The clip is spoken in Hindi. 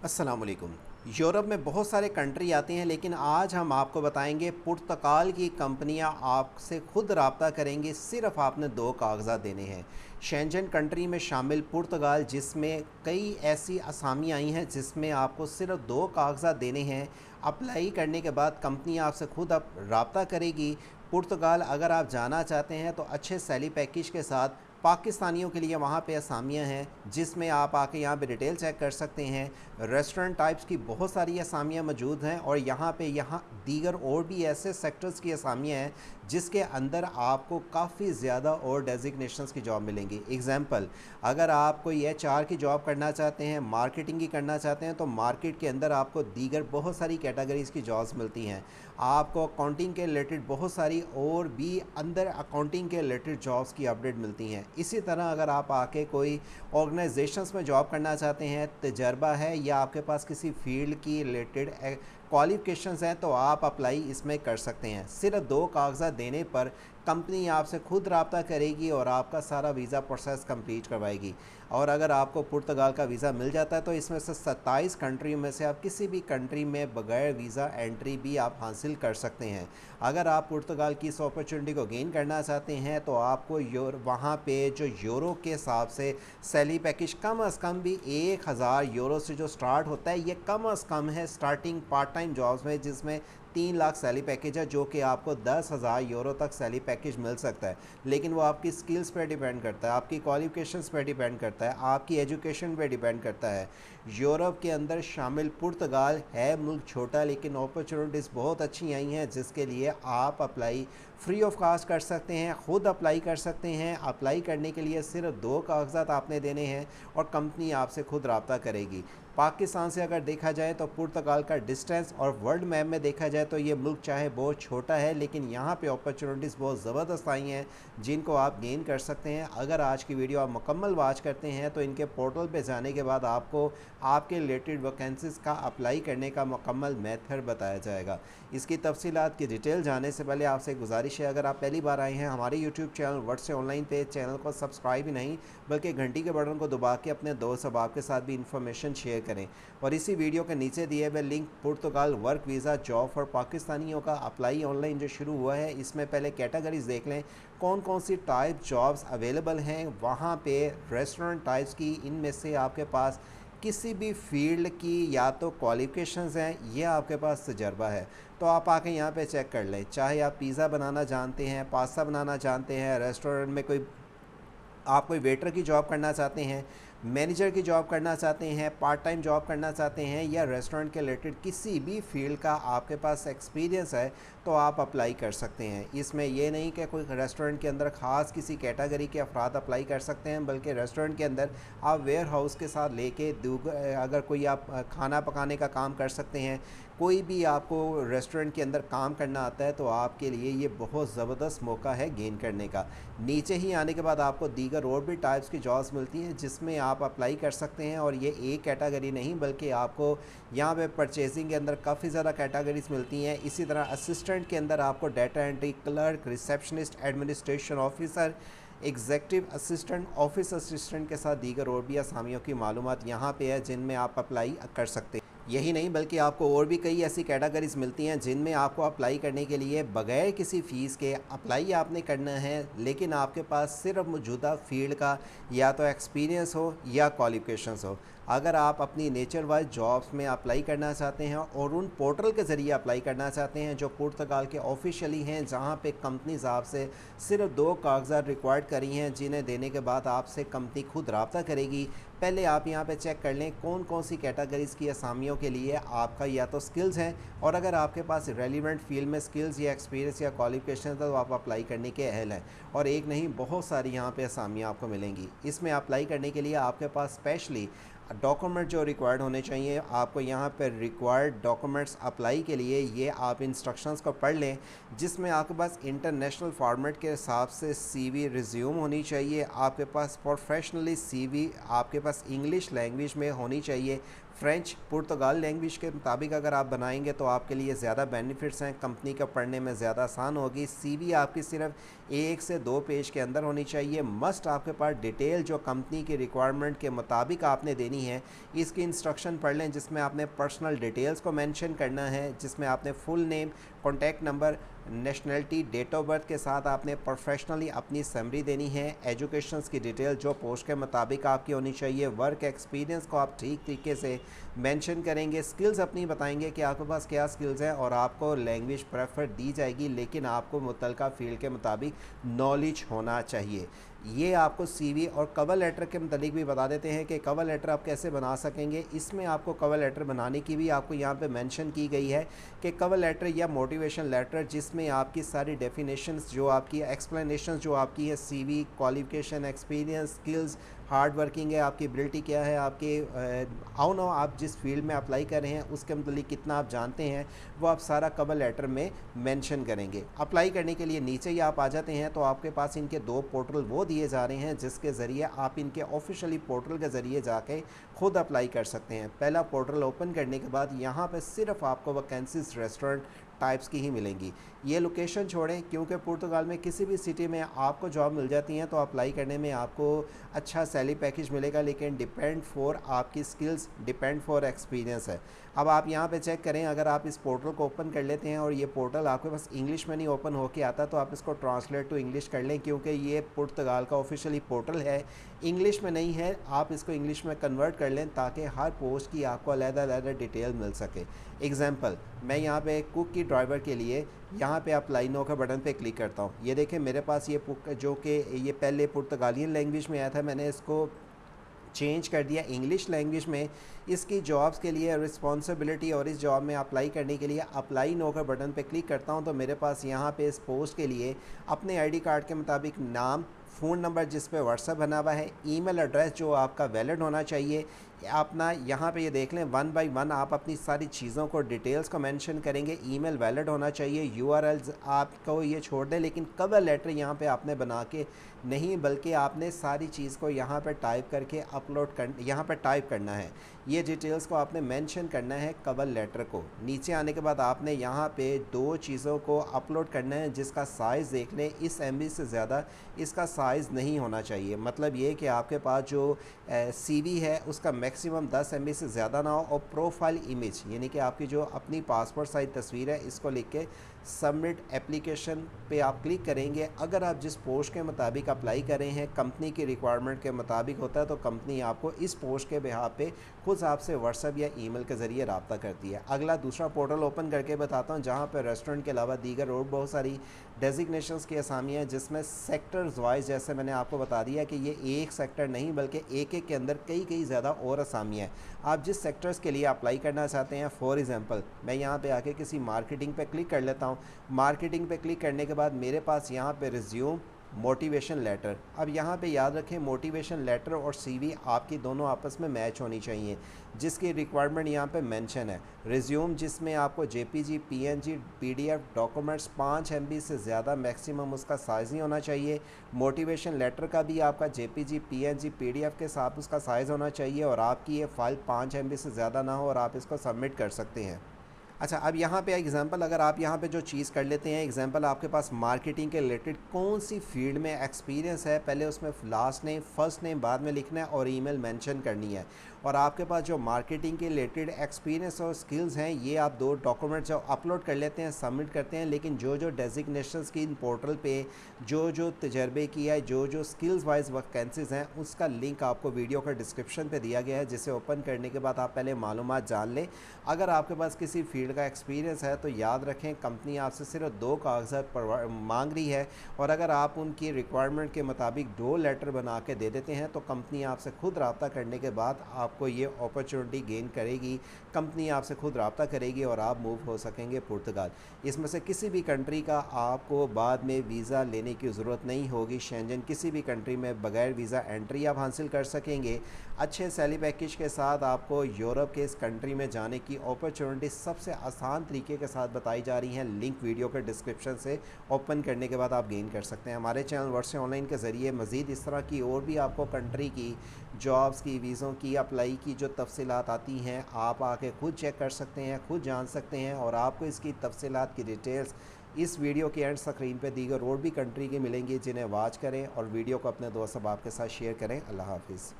अस्सलामुअलैकुम। यूरोप में बहुत सारे कंट्री आती हैं, लेकिन आज हम आपको बताएंगे पुर्तगाल की कंपनियां आपसे खुद रब्ता करेंगी। सिर्फ आपने दो कागजात देने हैं। शेंजन कंट्री में शामिल पुर्तगाल, जिसमें कई ऐसी असामी आई हैं जिसमें आपको सिर्फ दो कागजात देने हैं। अप्लाई करने के बाद कंपनी आपसे खुद अब रब्ता करेगी। पुर्तगाल अगर आप जाना चाहते हैं तो अच्छे सैलरी पैकेज के साथ पाकिस्तानियों के लिए वहाँ पे असामियाँ हैं, जिसमें आप आके यहाँ पे डिटेल चेक कर सकते हैं। रेस्टोरेंट टाइप्स की बहुत सारी असामियाँ मौजूद हैं, और यहाँ दीगर और भी ऐसे सेक्टर्स की असामियाँ हैं जिसके अंदर आपको काफ़ी ज़्यादा और डेजिग्नेशंस की जॉब मिलेंगी। एग्जांपल, अगर आप कोई HR की जॉब करना चाहते हैं, मार्केटिंग की करना चाहते हैं, तो मार्केट के अंदर आपको दीगर बहुत सारी कैटेगरीज़ की जॉब्स मिलती हैं। आपको अकाउंटिंग के रिलेटेड बहुत सारी और भी अंदर अकाउंटिंग के रिलेटेड जॉब्स की अपडेट मिलती हैं। इसी तरह अगर आप आके कोई ऑर्गेनाइजेशंस में जॉब करना चाहते हैं, तजर्बा है या आपके पास किसी फील्ड की रिलेटेड क्वालिफिकेशंस हैं, तो आप अप्लाई इसमें कर सकते हैं। सिर्फ दो कागजात देने पर कंपनी आपसे खुद रब्ता करेगी और आपका सारा वीज़ा प्रोसेस कंप्लीट करवाएगी। और अगर आपको पुर्तगाल का वीज़ा मिल जाता है तो इसमें से 27 कंट्री में से आप किसी भी कंट्री में बगैर वीज़ा एंट्री भी आप हासिल कर सकते हैं। अगर आप पुर्तगाल की इस अपॉर्चुनिटी को गेन करना चाहते हैं तो आपको वहाँ पे जो यूरो के हिसाब से सैलरी पैकेज कम अज़ कम भी 1000 यूरो से जो स्टार्ट होता है, ये कम अज़ कम है स्टार्टिंग पार्ट टाइम जॉब्स में, जिसमें 3 लाख सैलरी पैकेज है, जो कि आपको 10,000 यूरो तक सैलरी पैकेज मिल सकता है। लेकिन वो आपकी स्किल्स पे डिपेंड करता है, आपकी क्वालिफिकेशंस पे डिपेंड करता है, आपकी एजुकेशन पे डिपेंड करता है। यूरोप के अंदर शामिल पुर्तगाल है मुल्क छोटा, लेकिन अपॉर्चुनिटीज़ बहुत अच्छी आई हैं, जिसके लिए आप अप्लाई फ्री ऑफ कास्ट कर सकते हैं, ख़ुद अप्लाई कर सकते हैं। अप्लाई करने के लिए सिर्फ दो कागजात आपने देने हैं और कंपनी आपसे खुद रब्ता करेगी। पाकिस्तान से अगर देखा जाए तो पुर्तगाल का डिस्टेंस और वर्ल्ड मैप में देखा जाए तो ये मुल्क चाहे बहुत छोटा है, लेकिन यहाँ पे अपॉर्चुनिटीज़ बहुत ज़बरदस्त आई हैं जिनको आप गेन कर सकते हैं। अगर आज की वीडियो आप मुकम्मल वॉच करते हैं तो इनके पोर्टल पे जाने के बाद आपको आपके रिलेटेड वैकेंसीज़ का अप्लाई करने का मुकम्मल मेथड बताया जाएगा। इसकी तफसीलात की डिटेल जानने से पहले आपसे गुजारिश है, अगर आप पहली बार आए हैं हमारे यूट्यूब चैनल वर्ड से ऑनलाइन पे, चैनल को सब्सक्राइब ही नहीं बल्कि घंटी के बटन को दबा के अपने दोस्त अहबाब के साथ भी इंफॉर्मेशन शेयर करें। और इसी वीडियो के नीचे दिए हुए link Portugal work visa job for पाकिस्तानियों का अप्लाई ऑनलाइन जो शुरू हुआ है, इसमें पहले कैटेगरीज देख लें कौन कौन सी टाइप जॉब्स अवेलेबल हैं। वहाँ पे रेस्टोरेंट टाइप्स की, इनमें से आपके पास किसी भी फील्ड की या तो क्वालिफिकेशंस हैं या आपके पास तजर्बा है, तो आप आके यहाँ पे चेक कर लें। चाहे आप पिज़्ज़ा बनाना जानते हैं, पास्ता बनाना जानते हैं, रेस्टोरेंट में आप कोई वेटर की जॉब करना चाहते हैं, मैनेजर की जॉब करना चाहते हैं, पार्ट टाइम जॉब करना चाहते हैं, या रेस्टोरेंट के रिलेटेड किसी भी फील्ड का आपके पास एक्सपीरियंस है, तो आप अप्लाई कर सकते हैं। इसमें यह नहीं कि कोई रेस्टोरेंट के अंदर ख़ास किसी कैटेगरी के अफराद अप्लाई कर सकते हैं, बल्कि रेस्टोरेंट के अंदर आप वेयर हाउस के साथ लेके अगर कोई आप खाना पकाने का काम कर सकते हैं, कोई भी आपको रेस्टोरेंट के अंदर काम करना आता है, तो आपके लिए ये बहुत ज़बरदस्त मौका है गेन करने का। नीचे ही आने के बाद आपको दीगर और भी टाइप्स की जॉब्स मिलती हैं जिसमें आप अप्लाई कर सकते हैं, और ये एक कैटेगरी नहीं बल्कि आपको यहाँ पे परचेजिंग के अंदर काफ़ी ज़्यादा कैटेगरीज मिलती हैं। इसी तरह असिस्टेंट के अंदर आपको data entry, clerk, receptionist, administration officer, executive assistant, office assistant के साथ दीगर और भी असामियों की मालूमात यहाँ पे है जिनमें आप अप्लाई कर सकते हैं। यही नहीं बल्कि आपको और भी कई ऐसी कैटेगरीज मिलती हैं जिनमें आपको अप्लाई करने के लिए बगैर किसी फ़ीस के अप्लाई आपने करना है, लेकिन आपके पास सिर्फ मौजूदा फील्ड का या तो एक्सपीरियंस हो या क्वालिफिकेशंस हो। अगर आप अपनी नेचर वाइज जॉब्स में अप्लाई करना चाहते हैं और उन पोर्टल के ज़रिए अप्लाई करना चाहते हैं जो पुर्तगाल के ऑफिशियली हैं, जहां पे कंपनीज आपसे सिर्फ दो कागजात रिक्वायर्ड करी हैं, जिन्हें देने के बाद आपसे कंपनी खुद रब्ता करेगी। पहले आप यहां पे चेक कर लें कौन कौन सी कैटेगरीज़ की असामियों के लिए आपका या तो स्किल्स हैं, और अगर आपके पास रेलिवेंट फील्ड में स्किल्स या एक्सपीरियंस या क्वालिफिकेशन तो आप अप्लाई करने के अहल हैं। और एक नहीं बहुत सारी यहाँ पे असामियाँ आपको मिलेंगी। इसमें अप्लाई करने के लिए आपके पास स्पेशली डॉक्यूमेंट जो रिक्वायर्ड होने चाहिए, आपको यहाँ पर रिक्वायर्ड डॉक्यूमेंट्स अप्लाई के लिए ये आप इंस्ट्रक्शंस को पढ़ लें, जिसमें आपके पास इंटरनेशनल फॉर्मेट के हिसाब से CV रिज्यूम होनी चाहिए, आपके पास प्रोफेशनली CV आपके पास इंग्लिश लैंग्वेज में होनी चाहिए, फ्रेंच पुर्तगाल लैंग्वेज के मुताबिक अगर आप बनाएंगे तो आपके लिए ज़्यादा बेनिफिट्स हैं, कंपनी का पढ़ने में ज़्यादा आसान होगी। CV आपकी सिर्फ 1 से 2 पेज के अंदर होनी चाहिए। मस्ट आपके पास डिटेल जो कंपनी की रिक्वायरमेंट के मुताबिक आपने देनी नहीं है। इसकी इंस्ट्रक्शन पढ़ लें, जिसमें आपने पर्सनल डिटेल्स को मेंशन करना है, जिसमें आपने full name, contact number, nationality, date of birth के साथ आपने प्रोफेशनली अपनी समरी देनी है। एजुकेशंस की डिटेल जो पोस्ट के मुताबिक आपकी होनी चाहिए। वर्क एक्सपीरियंस को आप ठीक तरीके से मेंशन करेंगे। स्किल्स अपनी बताएंगे कि आपके पास क्या स्किल्स हैं, और आपको लैंग्वेज प्रेफर दी जाएगी, लेकिन आपको मुतलका फील्ड के मुताबिक नॉलेज होना चाहिए। ये आपको सीवी और कवर लेटर के मतलब भी बता देते हैं कि कवर लेटर आप कैसे बना सकेंगे। इसमें आपको कवर लेटर बनाने की भी आपको यहाँ पे मेंशन की गई है कि कवर लेटर या मोटिवेशन लेटर, जिसमें आपकी सारी डेफिनेशंस, जो आपकी एक्सप्लेनेशंस जो आपकी है, CV, qualification, experience, skills, hard working है, आपकी एबिलिटी क्या है, आपके आओ नो आप जिस फील्ड में अप्लाई कर रहे हैं उसके मतलब कितना आप जानते हैं, वो आप सारा कवर लेटर में मेंशन करेंगे। अप्लाई करने के लिए नीचे ही आप आ जाते हैं तो आपके पास इनके 2 पोर्टल वो दिए जा रहे हैं, जिसके ज़रिए आप इनके ऑफिशियली पोर्टल के ज़रिए जाके खुद अप्लाई कर सकते हैं। पहला पोर्टल ओपन करने के बाद यहाँ पे सिर्फ आपको वैकेंसीज रेस्टोरेंट टाइप्स की ही मिलेंगी। ये लोकेशन छोड़ें, क्योंकि पुर्तगाल में किसी भी सिटी में आपको जॉब मिल जाती है तो अप्लाई करने में आपको अच्छा सैलरी पैकेज मिलेगा, लेकिन डिपेंड फॉर आपकी स्किल्स, डिपेंड फॉर एक्सपीरियंस है। अब आप यहाँ पे चेक करें, अगर आप इस पोर्टल को ओपन कर लेते हैं और ये पोर्टल आपके पास इंग्लिश में नहीं ओपन होके आता, तो आप इसको ट्रांसलेट टू इंग्लिश कर लें, क्योंकि ये पुर्तगाल का ऑफिशियली पोर्टल है, इंग्लिश में नहीं है। आप इसको इंग्लिश में कन्वर्ट कर लें ताकि हर पोस्ट की आपको अलग-अलग डिटेल मिल सके। एग्जाम्पल, मैं यहाँ पे कुक की ड्राइवर के लिए यहाँ पे अप्लाई नो का बटन पे क्लिक करता हूँ। ये देखें मेरे पास ये जो कि ये पहले पुर्तगालियन लैंग्वेज में आया था, मैंने इसको चेंज कर दिया इंग्लिश लैंग्वेज में। इसकी जॉब्स के लिए रिस्पॉन्सिबिलिटी और इस जॉब में अप्लाई करने के लिए अप्लाई नो का बटन पे क्लिक करता हूँ, तो मेरे पास यहाँ पे इस पोस्ट के लिए अपने आईडी कार्ड के मुताबिक नाम, फ़ोन नंबर जिस पे व्हाट्सएप बना हुआ है, ईमेल एड्रेस जो आपका वैलिड होना चाहिए, अपना यहाँ पे ये देख लें 1 बाय 1 आप अपनी सारी चीज़ों को, डिटेल्स को मेंशन करेंगे। ईमेल वैलिड होना चाहिए। यूआरएल्स आपको ये छोड़ दें, लेकिन कवर लेटर यहाँ पे आपने बना के नहीं, बल्कि आपने सारी चीज़ को यहाँ पे टाइप करके अपलोड कर, यहाँ पे टाइप करना है। ये डिटेल्स को आपने मेंशन करना है कवर लेटर को। नीचे आने के बाद आपने यहाँ पे 2 चीज़ों को अपलोड करना है, जिसका साइज़ देख लें, इस MB से ज़्यादा इसका साइज़ नहीं होना चाहिए। मतलब ये कि आपके पास जो CV है उसका मैक्सिमम 10 MB से ज़्यादा ना हो, और प्रोफाइल इमेज यानी कि आपकी जो अपनी पासपोर्ट साइज़ तस्वीर है, इसको लिख के सबमिट एप्लीकेशन पे आप क्लिक करेंगे। अगर आप जिस पोस्ट के मुताबिक अप्लाई कर रहे हैं कंपनी की रिक्वायरमेंट के मुताबिक होता है, तो कंपनी आपको इस पोस्ट के बिहाफ पे खुद आपसे व्हाट्सएप या ईमेल के ज़रिए रब्ता करती है। अगला दूसरा पोर्टल ओपन करके बताता हूँ, जहाँ पर रेस्टोरेंट के अलावा दीगर और बहुत सारी डेजिग्नेशंस की असामियाँ, जिसमें सेक्टर्स वाइज, जैसे मैंने आपको बता दिया कि ये एक सेक्टर नहीं बल्कि एक के अंदर कई ज़्यादा और असामियाँ हैं। आप जिस सेक्टर्स के लिए अप्लाई करना चाहते हैं, फॉर एग्जांपल मैं यहाँ पे आके किसी मार्केटिंग पे क्लिक कर लेता हूँ। मार्केटिंग पे क्लिक करने के बाद मेरे पास यहाँ पे रिज्यूम, मोटिवेशन लेटर। अब यहाँ पे याद रखें, मोटिवेशन लेटर और CV आपकी दोनों आपस में मैच होनी चाहिए, जिसकी रिक्वायरमेंट यहाँ पे मेंशन है। रिज्यूम जिसमें आपको JPG, PNG, PDF documents 5 MB से ज़्यादा मैक्सिमम उसका साइज़ नहीं होना चाहिए। मोटिवेशन लेटर का भी आपका JPG, PNG, PDF के साथ उसका साइज़ होना चाहिए, और आपकी ये फ़ाइल 5 MB से ज़्यादा ना हो, और आप इसको सबमिट कर सकते हैं। अच्छा, अब यहाँ पे एग्जांपल, अगर आप यहाँ पे जो चीज़ कर लेते हैं, एग्जांपल आपके पास मार्केटिंग के रिलेटेड कौन सी फील्ड में एक्सपीरियंस है, पहले उसमें लास्ट नेम, फर्स्ट नेम बाद में लिखना है और ईमेल मेंशन करनी है। और आपके पास जो मार्केटिंग के रिलेटेड एक्सपीरियंस और स्किल्स हैं, ये आप 2 डॉक्यूमेंट जो अपलोड कर लेते हैं, सबमिट करते हैं। लेकिन जो डेजिग्नेशंस की इन पोर्टल पे जो तजर्बे की है, जो स्किल्स वाइज वैकेंसीज़ हैं, उसका लिंक आपको वीडियो का डिस्क्रिप्शन पे दिया गया है, जिसे ओपन करने के बाद आप पहले मालूमात जान लें। अगर आपके पास किसी फील्ड का एक्सपीरियंस है तो याद रखें, कंपनी आपसे सिर्फ 2 कागजात मांग रही है, और अगर आप उनकी रिक्वायरमेंट के मुताबिक 2 लेटर बना के दे देते हैं, तो कंपनी आपसे खुद रब्ता करने के बाद आपको ये अपॉर्चुनिटी गेन करेगी। कंपनी आपसे खुद रब्ता करेगी और आप मूव हो सकेंगे पुर्तगाल। इसमें से किसी भी कंट्री का आपको बाद में वीज़ा लेने की ज़रूरत नहीं होगी। शेंजन किसी भी कंट्री में बगैर वीज़ा एंट्री आप हासिल कर सकेंगे। अच्छे सैलरी पैकेज के साथ आपको यूरोप के इस कंट्री में जाने की अपॉर्चुनिटी सबसे आसान तरीके के साथ बताई जा रही हैं। लिंक वीडियो के डिस्क्रिप्शन से ओपन करने के बाद आप गेन कर सकते हैं। हमारे चैनल वर्ष ऑनलाइन के ज़रिए मज़ीद इस तरह की और भी आपको कंट्री की जॉब्स की, वीज़ों की, अप्लाई की जो तफसीलात आती हैं, आप आके खुद चेक कर सकते हैं, खुद जान सकते हैं। और आपको इसकी तफसीलात की डिटेल्स इस वीडियो के एंड स्क्रीन पे दीगर और भी कंट्री की मिलेंगी, जिन्हें वॉच करें और वीडियो को अपने दोस्त अहबाब के साथ शेयर करें। अल्लाह हाफिज़।